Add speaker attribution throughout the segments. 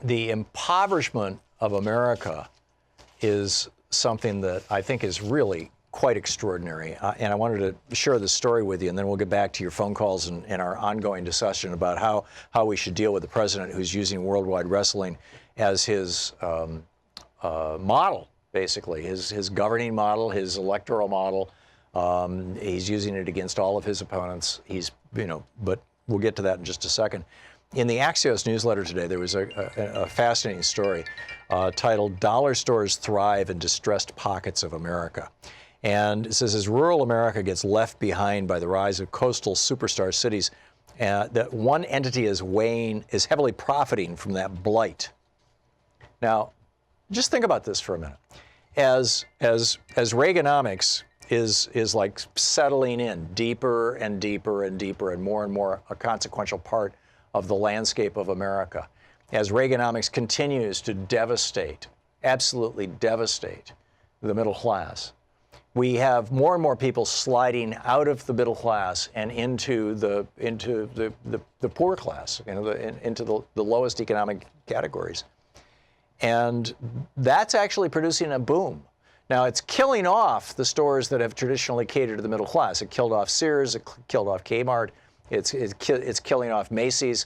Speaker 1: the impoverishment of America is something that I think is really quite extraordinary. And I wanted to share this story with you, and then we'll get back to your phone calls and our ongoing discussion about how we should deal with the president who's using worldwide wrestling as his model, basically, his governing model, his electoral model. He's using it against all of his opponents. But we'll get to that in just a second. In the Axios newsletter today, there was a fascinating story titled "Dollar Stores Thrive in Distressed Pockets of America." And it says, as rural America gets left behind by the rise of coastal superstar cities, that one entity is heavily profiting from that blight. Now, just think about this for a minute. As Reaganomics is like settling in deeper and deeper and deeper and more a consequential part of the landscape of America, as Reaganomics continues to devastate, absolutely devastate the middle class, we have more and more people sliding out of the middle class and into the poor class, into the lowest economic categories. And that's actually producing a boom. Now, it's killing off the stores that have traditionally catered to the middle class. It killed off Sears, it killed off K Mart, it's killing off Macy's,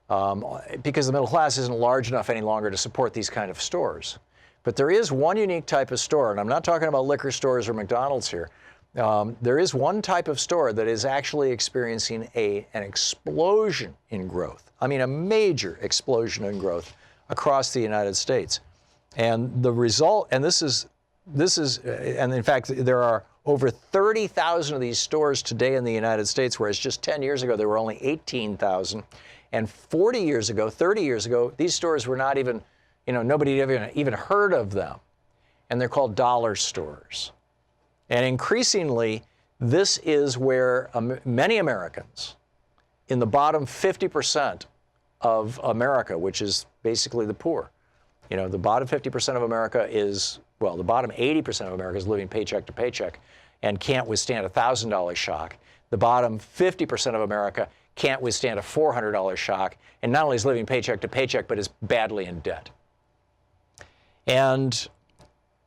Speaker 1: because the middle class isn't large enough any longer to support these kind of stores. But there is one unique type of store, and I'm not talking about liquor stores or McDonald's here. There is one type of store that is actually experiencing an explosion in growth. I mean, a major explosion in growth across the United States. And the result, and and in fact, there are over 30,000 of these stores today in the United States, whereas just 10 years ago, there were only 18,000. And 30 years ago, these stores were not even, nobody even heard of them. And they're called dollar stores. And increasingly, this is where many Americans in the bottom 50% of America, which is basically the poor, the bottom 50% of America the bottom 80% of America is living paycheck to paycheck and can't withstand a $1,000 shock. The bottom 50% of America can't withstand a $400 shock, and not only is living paycheck to paycheck, but is badly in debt. And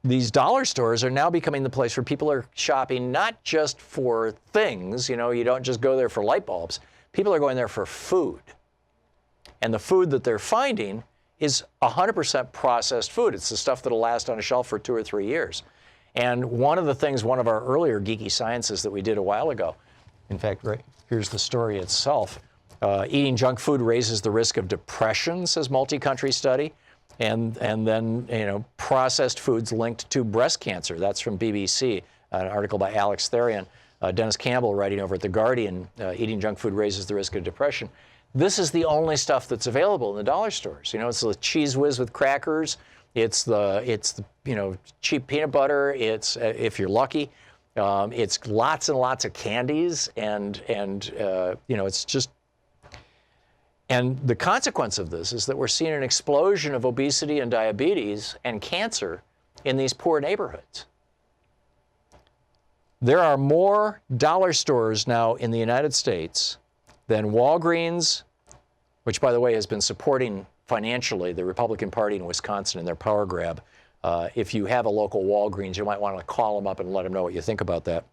Speaker 1: these dollar stores are now becoming the place where people are shopping not just for things, you don't just go there for light bulbs. People are going there for food. And the food that they're finding is 100% processed food. It's the stuff that'll last on a shelf for 2 or 3 years. And one of our earlier geeky sciences that we did a while ago, in fact, right here's the story itself. Eating junk food raises the risk of depression, says multi-country study. And then, processed foods linked to breast cancer. That's from BBC, an article by Alex Therian. Dennis Campbell writing over at The Guardian, eating junk food raises the risk of depression. This is the only stuff that's available in the dollar stores. It's the Cheese Whiz with crackers. It's the cheap peanut butter. It's, if you're lucky, it's lots and lots of candies, and it's just. And the consequence of this is that we're seeing an explosion of obesity and diabetes and cancer in these poor neighborhoods. There are more dollar stores now in the United States than Walgreens, which, by the way, has been supporting financially the Republican Party in Wisconsin in their power grab. If you have a local Walgreens, you might want to call them up and let them know what you think about that.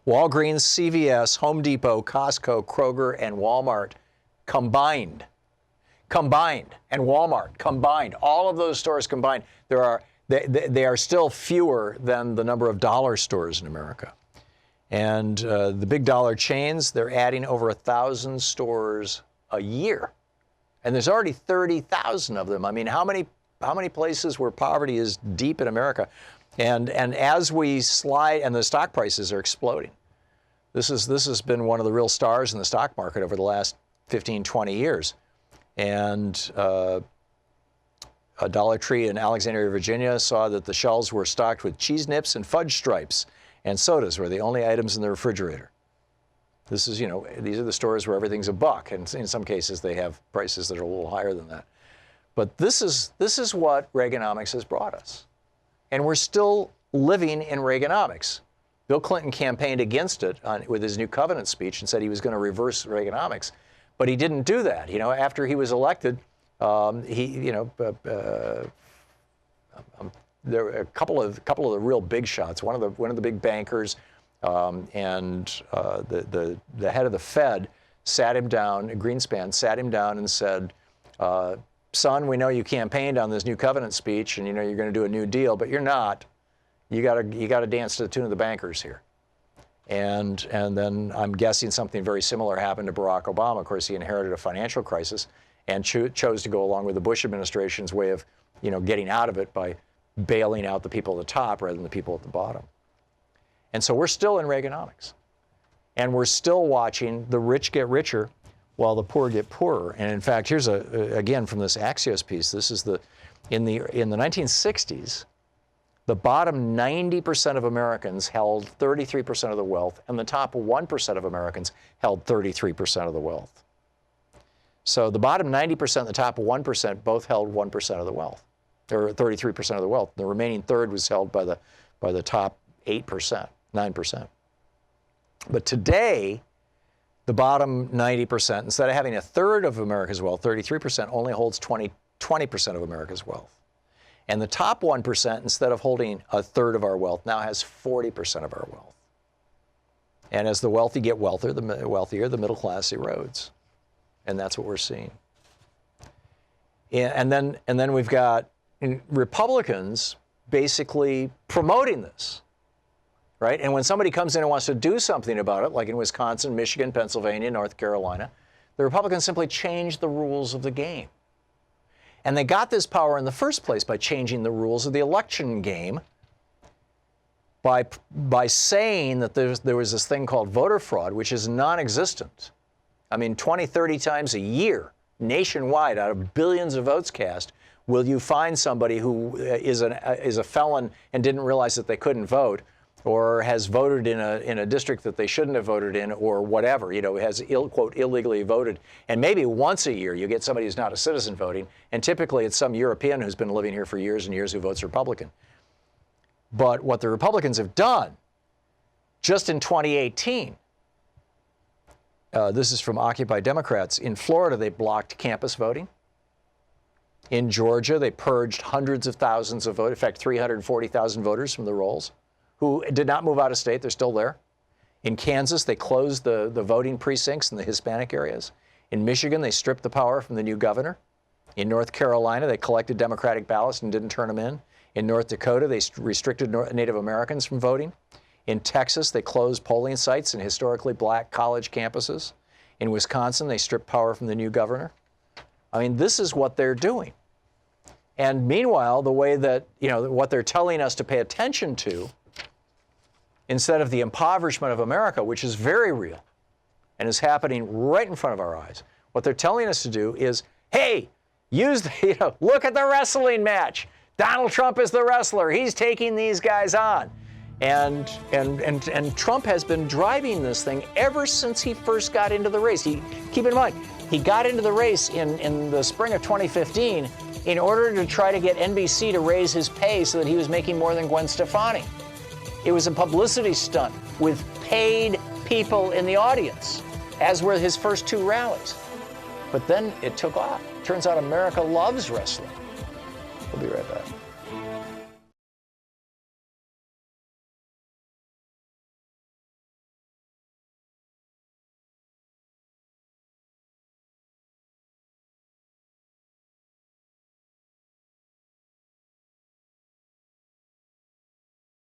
Speaker 1: Walgreens, CVS, Home Depot, Costco, Kroger, and Walmart combined, and Walmart combined, all of those stores combined, they are still fewer than the number of dollar stores in America. And the big dollar chains, they're adding over 1,000 stores a year. And there's already 30,000 of them. I mean, how many places where poverty is deep in America? And as we slide, and the stock prices are exploding. This has been one of the real stars in the stock market over the last 15, 20 years. And a Dollar Tree in Alexandria, Virginia saw that the shelves were stocked with cheese nips and fudge stripes, and sodas were the only items in the refrigerator. This is, these are the stores where everything's $1, and in some cases they have prices that are a little higher than that. But this is what Reaganomics has brought us. And we're still living in Reaganomics. Bill Clinton campaigned against it with his New Covenant speech and said he was going to reverse Reaganomics. But he didn't do that. After he was elected, There were a couple of the real big shots. One of the big bankers and the head of the Fed sat him down. Greenspan sat him down and said, "Son, we know you campaigned on this new covenant speech, and you know you're going to do a new deal, but you're not. You got to dance to the tune of the bankers here." And then I'm guessing something very similar happened to Barack Obama. Of course, he inherited a financial crisis and chose to go along with the Bush administration's way of, getting out of it by bailing out the people at the top rather than the people at the bottom. And so we're still in Reaganomics. And we're still watching the rich get richer while the poor get poorer. And in fact, here's again from this Axios piece. This is in the 1960s, the bottom 90% of Americans held 33% of the wealth, and the top 1% of Americans held 33% of the wealth. So the bottom 90% and the top 1% both held 1% of the wealth, or 33% of the wealth. The remaining third was held by the top 8%, 9%. But today, the bottom 90%, instead of having a third of America's wealth, 33%, only holds 20% of America's wealth. And the top 1%, instead of holding a third of our wealth, now has 40% of our wealth. And as the wealthy get wealthier, the middle class erodes. And that's what we're seeing. And then we've got Republicans basically promoting this, right? And when somebody comes in and wants to do something about it, like in Wisconsin, Michigan, Pennsylvania, North Carolina, the Republicans simply change the rules of the game. And they got this power in the first place by changing the rules of the election game, by saying that there was this thing called voter fraud, which is non-existent. I mean, 20, 30 times a year, nationwide, out of billions of votes cast, will you find somebody who is a felon and didn't realize that they couldn't vote, or has voted in a district that they shouldn't have voted in, or whatever, has quote illegally voted. And maybe once a year you get somebody who's not a citizen voting, and typically it's some European who's been living here for years and years who votes Republican. But what the Republicans have done, just in 2018, this is from Occupy Democrats, in Florida they blocked campus voting. In Georgia they purged hundreds of thousands of voters, in fact 340,000 voters from the rolls, who did not move out of state. They're still there. In Kansas, they closed the voting precincts in the Hispanic areas. In Michigan, they stripped the power from the new governor. In North Carolina, they collected Democratic ballots and didn't turn them in. In North Dakota, they restricted Native Americans from voting. In Texas, they closed polling sites in historically black college campuses. In Wisconsin, they stripped power from the new governor. I mean, this is what they're doing. And meanwhile, the way that, what they're telling us to pay attention to, instead of the impoverishment of America, which is very real and is happening right in front of our eyes, what they're telling us to do is, hey, look at the wrestling match. Donald Trump is the wrestler. He's taking these guys on. And Trump has been driving this thing ever since he first got into the race. Keep in mind, he got into the race in the spring of 2015 in order to try to get NBC to raise his pay so that he was making more than Gwen Stefani. It was a publicity stunt with paid people in the audience, as were his first two rallies. But then it took off. Turns out America loves wrestling. We'll be right back.